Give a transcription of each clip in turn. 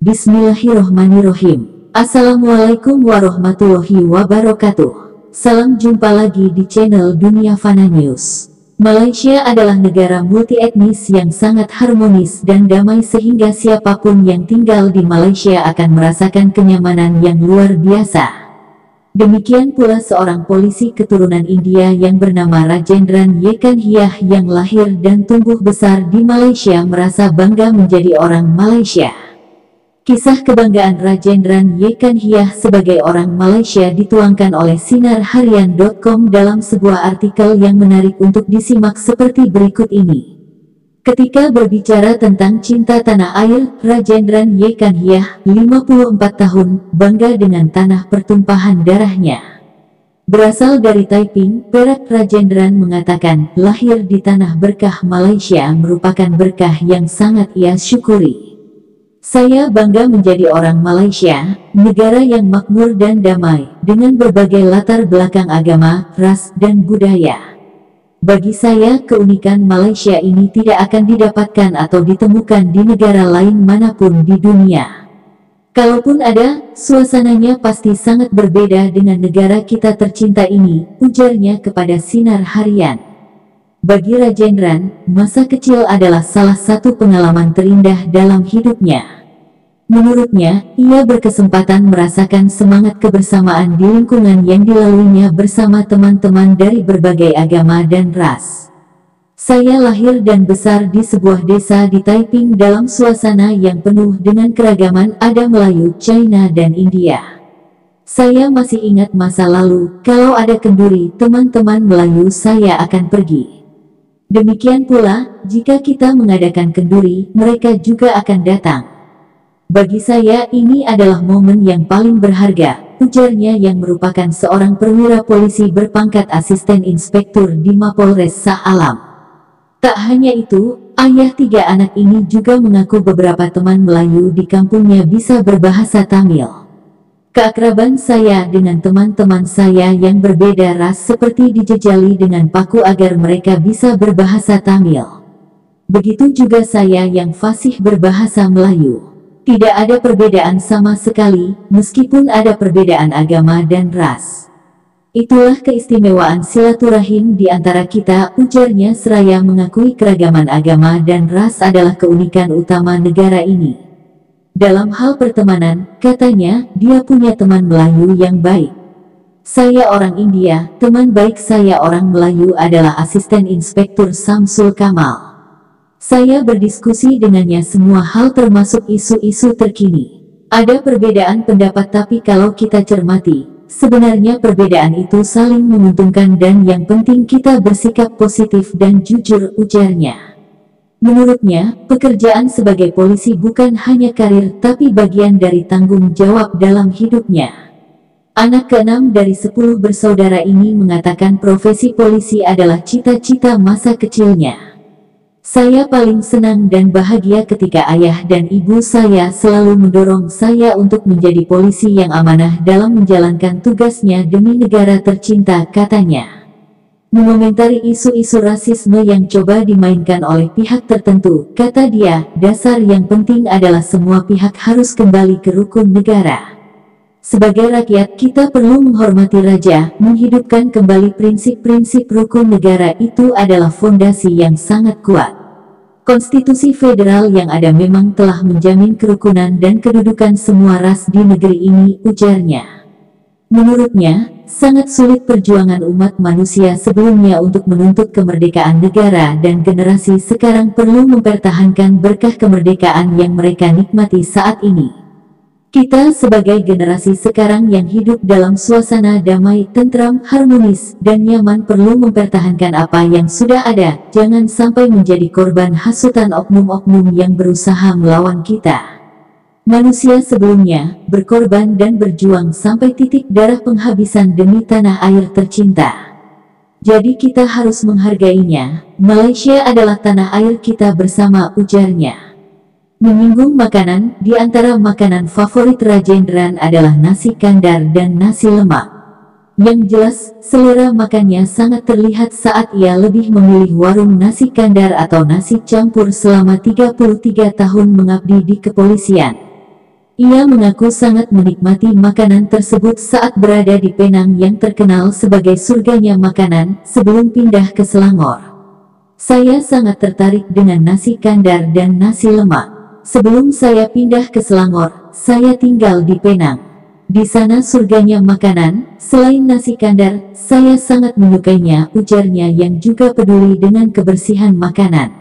Bismillahirrohmanirrohim. Assalamualaikum warahmatullahi wabarakatuh. Salam jumpa lagi di channel Dunia Fana News. Malaysia adalah negara multi-etnis yang sangat harmonis dan damai sehingga siapapun yang tinggal di Malaysia akan merasakan kenyamanan yang luar biasa. Demikian pula seorang polisi keturunan India yang bernama Rajendran Yekanhiah yang lahir dan tumbuh besar di Malaysia merasa bangga menjadi orang Malaysia. Kisah kebanggaan Rajendran Yekanhiah sebagai orang Malaysia dituangkan oleh SinarHarian.com dalam sebuah artikel yang menarik untuk disimak seperti berikut ini. Ketika berbicara tentang cinta tanah air, Rajendran Yekanhiah, 54 tahun, bangga dengan tanah pertumpahan darahnya. Berasal dari Taiping, Perak, Rajendran mengatakan, lahir di tanah berkah Malaysia merupakan berkah yang sangat ia syukuri. Saya bangga menjadi orang Malaysia, negara yang makmur dan damai, dengan berbagai latar belakang agama, ras, dan budaya. Bagi saya, keunikan Malaysia ini tidak akan didapatkan atau ditemukan di negara lain manapun di dunia. Kalaupun ada, suasananya pasti sangat berbeda dengan negara kita tercinta ini, ujarnya kepada Sinar Harian. Bagi Rajendran, masa kecil adalah salah satu pengalaman terindah dalam hidupnya. Menurutnya, ia berkesempatan merasakan semangat kebersamaan di lingkungan yang dilaluinya bersama teman-teman dari berbagai agama dan ras. Saya lahir dan besar di sebuah desa di Taiping dalam suasana yang penuh dengan keragaman ada Melayu, China, dan India. Saya masih ingat masa lalu, kalau ada kenduri, teman-teman Melayu saya akan pergi. Demikian pula, jika kita mengadakan kenduri, mereka juga akan datang. Bagi saya ini adalah momen yang paling berharga, ujarnya yang merupakan seorang perwira polisi berpangkat asisten inspektur di Mapolres Shah Alam. Tak hanya itu, ayah tiga anak ini juga mengaku beberapa teman Melayu di kampungnya bisa berbahasa Tamil. Keakraban saya dengan teman-teman saya yang berbeda ras seperti dijejali dengan paku agar mereka bisa berbahasa Tamil. Begitu juga saya yang fasih berbahasa Melayu. Tidak ada perbedaan sama sekali, meskipun ada perbedaan agama dan ras. Itulah keistimewaan silaturahim di antara kita, ujarnya seraya mengakui keragaman agama dan ras adalah keunikan utama negara ini. Dalam hal pertemanan, katanya, dia punya teman Melayu yang baik. Saya orang India, teman baik saya orang Melayu adalah asisten inspektur Samsul Kamal. Saya berdiskusi dengannya semua hal termasuk isu-isu terkini. Ada perbedaan pendapat tapi kalau kita cermati, sebenarnya perbedaan itu saling menguntungkan dan yang penting kita bersikap positif dan jujur, ujarnya. Menurutnya, pekerjaan sebagai polisi bukan hanya karir tapi bagian dari tanggung jawab dalam hidupnya. Anak ke-6 dari 10 bersaudara ini mengatakan profesi polisi adalah cita-cita masa kecilnya. Saya paling senang dan bahagia ketika ayah dan ibu saya selalu mendorong saya untuk menjadi polisi yang amanah dalam menjalankan tugasnya demi negara tercinta, katanya. Mengomentari isu-isu rasisme yang coba dimainkan oleh pihak tertentu, kata dia, dasar yang penting adalah semua pihak harus kembali ke rukun negara. Sebagai rakyat kita perlu menghormati raja, menghidupkan kembali prinsip-prinsip rukun negara itu adalah fondasi yang sangat kuat. Konstitusi federal yang ada memang telah menjamin kerukunan dan kedudukan semua ras di negeri ini, ujarnya. Menurutnya, sangat sulit perjuangan umat manusia sebelumnya untuk menuntut kemerdekaan negara dan generasi sekarang perlu mempertahankan berkah kemerdekaan yang mereka nikmati saat ini. Kita sebagai generasi sekarang yang hidup dalam suasana damai, tentram, harmonis, dan nyaman perlu mempertahankan apa yang sudah ada, jangan sampai menjadi korban hasutan oknum-oknum yang berusaha melawan kita. Manusia sebelumnya berkorban dan berjuang sampai titik darah penghabisan demi tanah air tercinta. Jadi kita harus menghargainya, Malaysia adalah tanah air kita bersama, ujarnya. Menyinggung makanan, di antara makanan favorit Rajendran adalah nasi kandar dan nasi lemak. Yang jelas, selera makannya sangat terlihat saat ia lebih memilih warung nasi kandar atau nasi campur selama 33 tahun mengabdi di kepolisian. Ia mengaku sangat menikmati makanan tersebut saat berada di Penang yang terkenal sebagai surganya makanan sebelum pindah ke Selangor. Saya sangat tertarik dengan nasi kandar dan nasi lemak. Sebelum saya pindah ke Selangor, saya tinggal di Penang. Di sana surganya makanan, selain nasi kandar, saya sangat menyukainya, ujarnya yang juga peduli dengan kebersihan makanan.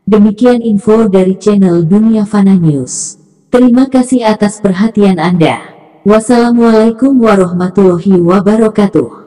Demikian info dari channel Dunia Fana News. Terima kasih atas perhatian Anda. Wassalamualaikum warahmatullahi wabarakatuh.